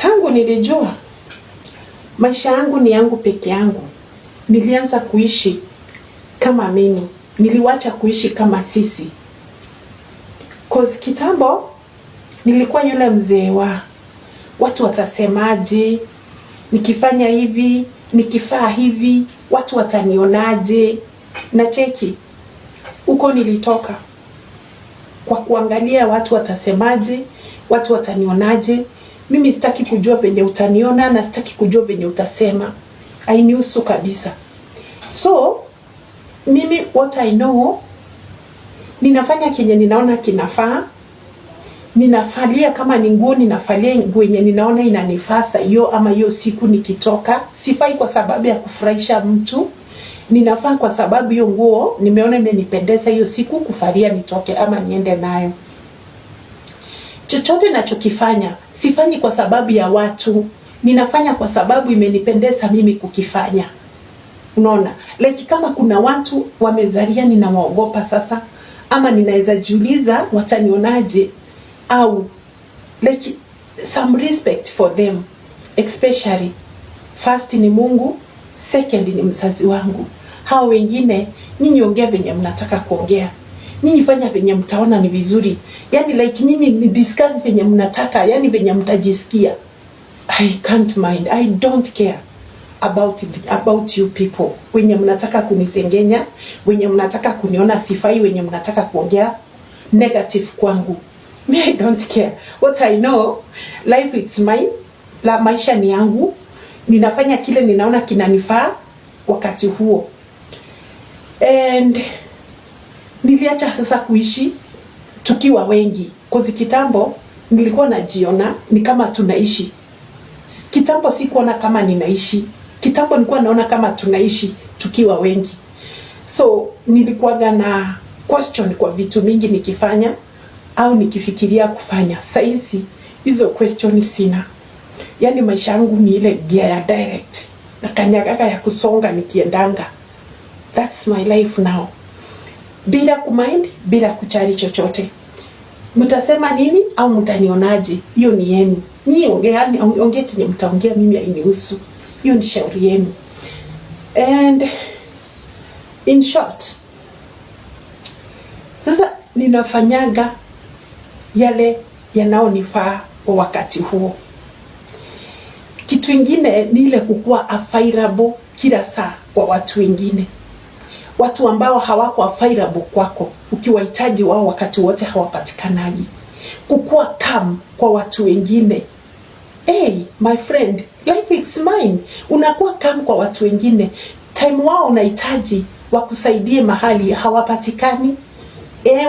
Tangu nilijua maisha yangu ni yangu peke yangu, nilianza kuishi kama mimi. Niliwacha kuishi kama sisi. Cause kitambo nilikuwa yule mzee wa watu watasemaje, nikifanya hivi, nikifaa hivi, watu watanionaje. Na cheki, huko nilitoka kwa kuangalia watu watasemaje, watu watanionaje. Mimi sitaki kujua venye utaniona na sitaki kujua venye utasema. Hainihusu kabisa. So mimi what I know, ninafanya kenye ninaona kinafaa. Ninafalia kama ni nguo, ninafalia nguo yenye ninaona inanifaa hiyo ama hiyo siku nikitoka. Sifai kwa sababu ya kufurahisha mtu. Ninafaa kwa sababu hiyo nguo nimeona imenipendeza hiyo siku kufalia nitoke ama niende nayo. Chochote ninachokifanya sifanyi kwa sababu ya watu. Ninafanya kwa sababu imenipendeza mimi kukifanya. Unaona? Like kama kuna watu wamezalia ninawaogopa sasa, ama ninaweza jiuliza watanionaje, au like some respect for them, especially first ni Mungu, second ni mzazi wangu. Hao wengine nyinyi ongea venye mnataka kuongea. Nyinyi fanya venye mtaona ni vizuri. Yani like nyinyi ni discuss venye mnataka, yani venye mtajisikia. I can't mind. I don't care about you people. Wenye mnataka kunisengenya, wenye mnataka kuniona sifai, wenye mnataka kuongea negative kwangu. Me, I don't care. What I know, life it's mine. La maisha ni yangu. Ninafanya kile ninaona kinanifaa wakati huo. And niliacha sasa kuishi tukiwa wengi. Kozi kitambo nilikuwa najiona ni kama tunaishi. Kitambo sikuona kama ninaishi. Kitambo nilikuwa naona kama tunaishi tukiwa wengi. So nilikuwa na question kwa vitu mingi nikifanya au nikifikiria kufanya. Saizi hizo question sina. Yani maisha yangu ni ile gear ya direct. Na kanyagaga ya kusonga nikiendanga. That's my life now. Bila kumind, bila kuchari chochote. Mtasema nini au mtanionaje? Hiyo ni yenu. Nyinyi ongeani, ongea chenye mtaongea, mimi hainihusu. Hiyo ni shauri yenu. And in short, sasa ninafanyaga yale yanaonifaa kwa wakati huo. Kitu kingine ni ile kukua available kila saa kwa watu wengine. Watu ambao hawako available kwako, ukiwahitaji wao wakati wote hawapatikanagi. Kukua calm kwa watu wengine. Hey, my friend, life it's mine. Unakuwa calm kwa watu wengine. Time wao unahitaji wakusaidie mahali hawapatikani.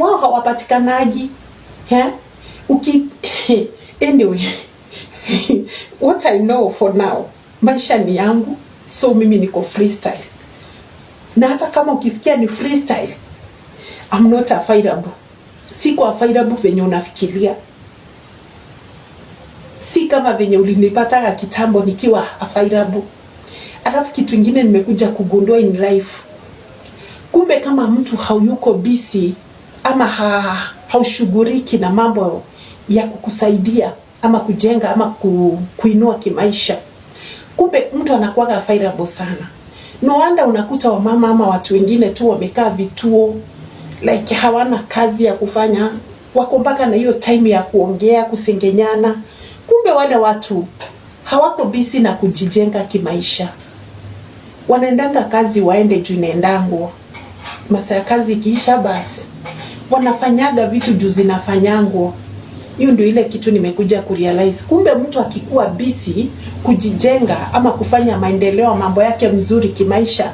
Wao hawapatikanagi. Anyway, what I know for now, maisha ni yangu, so mimi niko freestyle. Na hata kama ukisikia ni freestyle, I'm not available. Siko available venye unafikiria. Si kama venye ulinipata kitambo nikiwa available. Alafu kitu kingine nimekuja kugundua in life. Kumbe kama mtu hauyuko busy ama haushughuliki na mambo ya kukusaidia ama kujenga ama kuinua kimaisha, kumbe mtu anakuwa available sana. No wonder unakuta wamama ama watu wengine tu wamekaa vituo like hawana kazi ya kufanya, wako mpaka na hiyo time ya kuongea, kusengenyana. Kumbe wale watu hawako busy na kujijenga kimaisha. Wanaendanga kazi waende juu inaendango. Masaa ya kazi ikiisha basi wanafanyaga vitu juu zinafanyango. Hiyo ndio ile kitu nimekuja kurealize. Kumbe mtu akikuwa busy kujijenga ama kufanya maendeleo mambo yake mzuri kimaisha,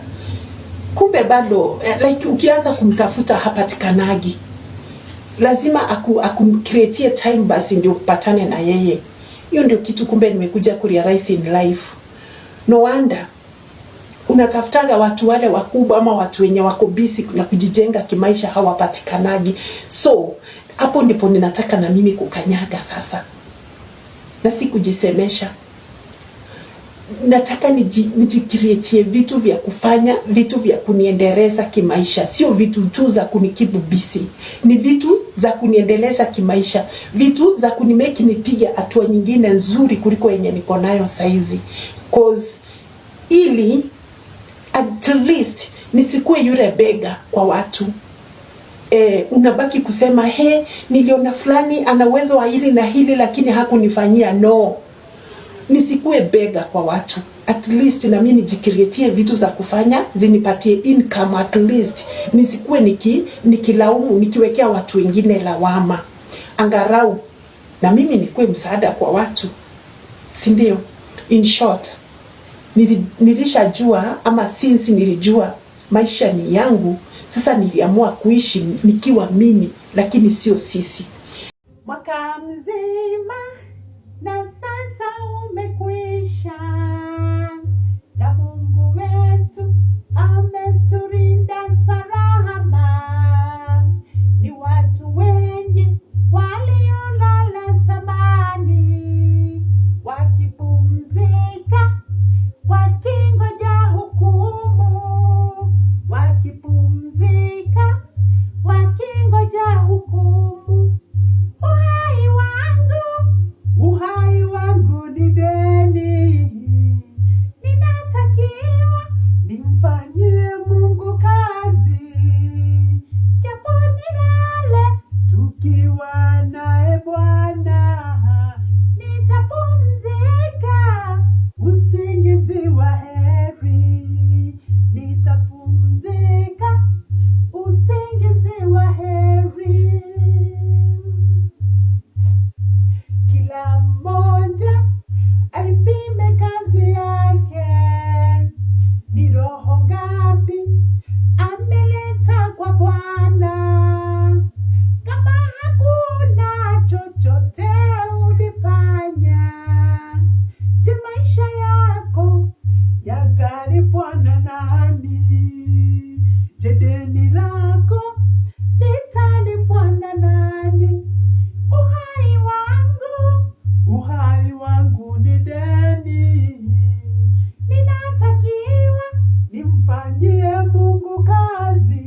kumbe bado like ukianza kumtafuta hapatikanagi. Lazima create time basi ndio upatane na yeye. Hiyo ndio kitu kumbe nimekuja kurealize in life. No wonder unatafutaga watu wale wakubwa ama watu wenye wako busy na kujijenga kimaisha hawapatikanagi. So hapo ndipo ninataka na mimi kukanyaga sasa. Na si kujisemesha. nataka nijikreatie vitu vya kufanya, vitu vya kuniendeleza kimaisha. Sio vitu tu za kunikibu busy, ni vitu za kuniendeleza kimaisha, vitu za kunimeki nipiga hatua nyingine nzuri kuliko yenye niko nayo saizi. Cause ili at least nisikue yule bega kwa watu. Unabaki kusema niliona fulani ana uwezo wa hili na hili lakini hakunifanyia. No, nisikue bega kwa watu. At least na mimi nijikreatie vitu za kufanya zinipatie income. At least nisikue nikilaumu, nikiwekea watu wengine lawama. Angarau na mimi nikue msaada kwa watu, si ndio? In short, nilishajua ama since nilijua maisha ni yangu, sasa niliamua kuishi nikiwa mimi, lakini sio sisi. Mwaka mzima na sasa umekwisha, na Mungu wetu ametulinda salama. Ni watu wengi waliolala zamani, wakipumzika wakingoja hukumu, wakipumzika wakingoja hukumu. Uhai wangu ni deni, ninatakiwa nimfanyie Mungu kazi, japo nilale tukiwa naye Bwana, nitapumzika usingizi wa heri, nitapumzika usingizi wa heri. Kila mmoja aipime kazi yake, ni roho ngapi ameleta kwa Bwana. Kama hakuna chochote ulifanya, je, maisha yako yatalipwa na nani? Je, deni lako litalipwa na nani? Uhai wangu ni deni, ninatakiwa nimfanyie Mungu kazi,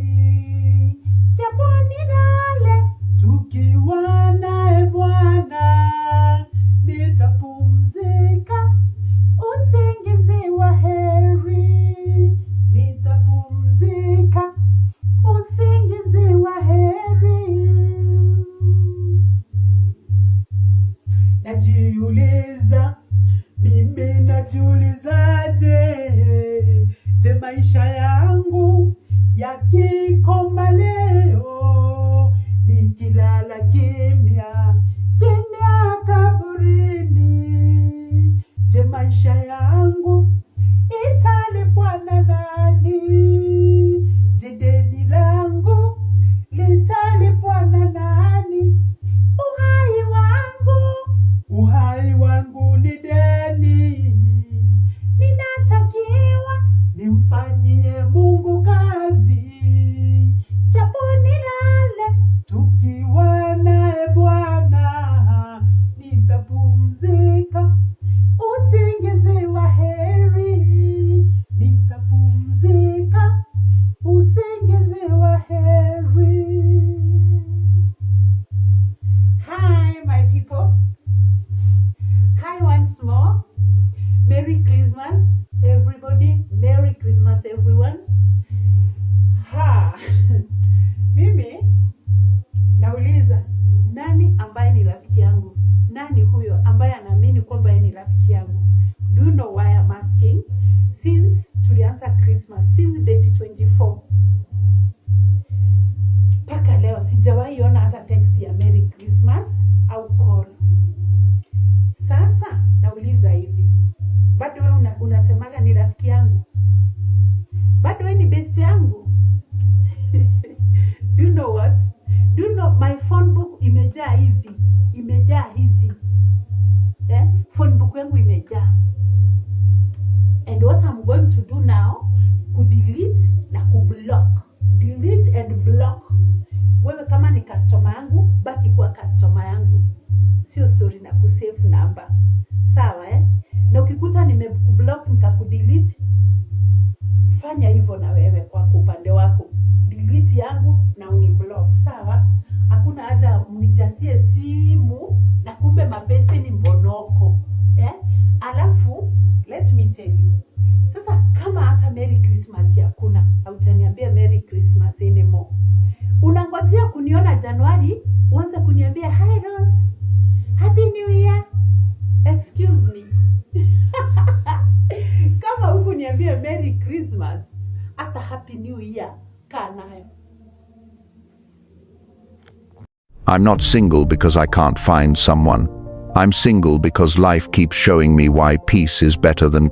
japo nilale tukiwa naye Bwana, nitapumzika usingizi wa heri, nitapumzika usingizi wa heri. Najiuliza, mimi najiulizaje, je, maisha yangu yakikoma leo, nikilala kimya kaburini, je, maisha yangu italipwa na nani? Je, deni langu litalipwa na nani? Uhai wangu ni deni, ninatakiwa nimfanyie Mungu kazi, japo nilale tukiwa naye Bwana, nitapumzika usingizi wa heri, nitapumzika usingizi wa heri. Hi my people. Hi once more. Merry Christmas everybody. Merry Christmas everyone. Mimi nauliza, nani ambaye ni rafiki yangu? Nani huyo ambaye anaamini kwamba yeye ni rafiki yangu? Do you know why I'm asking? Since tulianza Christmas, since date 24 mpaka leo sijawahi ona hata text ya Merry Christmas au call. Sasa nauliza hivi, bado wewe unasemaga ni rafiki yangu? Bado wewe ni best yangu? Do you know what? Do you know my phone book imejaa hivi? Phone book yangu imejaa. And what I'm going to do now, kudelete na kublock. Delete and block. Wewe kama ni customer yangu, baki kuwa customer yangu. Sio story na kusave number. Sawa Na ukikuta nimekublock tell you. Sasa kama hata Merry Christmas hakuna, hautaniambia Merry Christmas anymore. Unangojea kuniona Januari, uanze kuniambia hi Rose, Happy New Year. Excuse me. Kama huku niambia Merry Christmas, hata Happy New Year, kaa nayo. I'm not single because I can't find someone. I'm single because life keeps showing me why peace is better than